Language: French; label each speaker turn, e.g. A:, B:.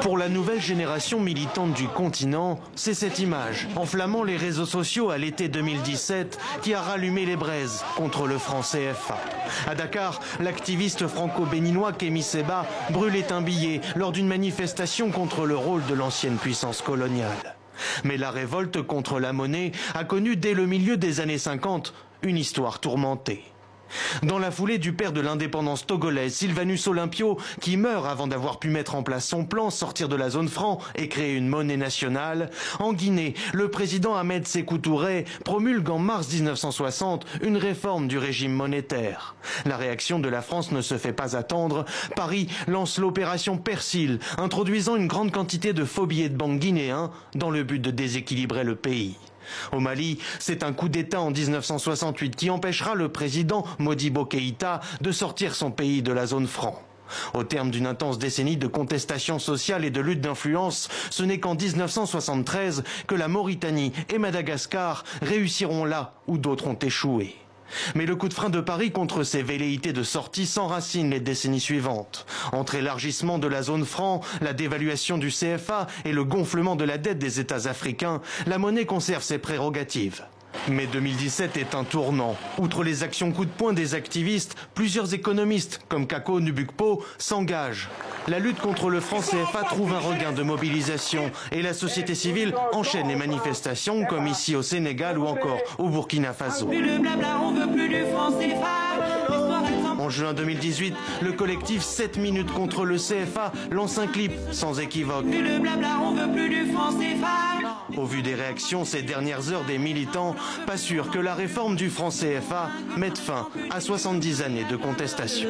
A: Pour la nouvelle génération militante du continent, c'est cette image, enflammant les réseaux sociaux à l'été 2017, qui a rallumé les braises contre le franc CFA. À Dakar, l'activiste franco-béninois Kémy Séba brûlait un billet lors d'une manifestation contre le rôle de l'ancienne puissance coloniale. Mais la révolte contre la monnaie a connu dès le milieu des années 50 une histoire tourmentée. Dans la foulée du père de l'indépendance togolaise, Sylvanus Olympio, qui meurt avant d'avoir pu mettre en place son plan, sortir de la zone franc et créer une monnaie nationale, en Guinée, le président Ahmed Sékou Touré promulgue en mars 1960 une réforme du régime monétaire. La réaction de la France ne se fait pas attendre. Paris lance l'opération Persil, introduisant une grande quantité de faux billets de banque guinéens dans le but de déséquilibrer le pays. Au Mali, c'est un coup d'État en 1968 qui empêchera le président Modibo Keïta de sortir son pays de la zone franc. Au terme d'une intense décennie de contestation sociale et de lutte d'influence, ce n'est qu'en 1973 que la Mauritanie et Madagascar réussiront là où d'autres ont échoué. Mais le coup de frein de Paris contre ces velléités de sortie s'enracine les décennies suivantes. Entre élargissement de la zone franc, la dévaluation du CFA et le gonflement de la dette des États africains, la monnaie conserve ses prérogatives. Mais 2017 est un tournant. Outre les actions coup de poing des activistes, plusieurs économistes, comme Kako Nubukpo, s'engagent. La lutte contre le franc CFA trouve un regain de mobilisation et la société civile enchaîne les manifestations, comme ici au Sénégal ou encore au Burkina Faso. En juin 2018, le collectif 7 minutes contre le CFA lance un clip sans équivoque. Au vu des réactions ces dernières heures des militants, pas sûr que la réforme du franc CFA mette fin à 70 années de contestation.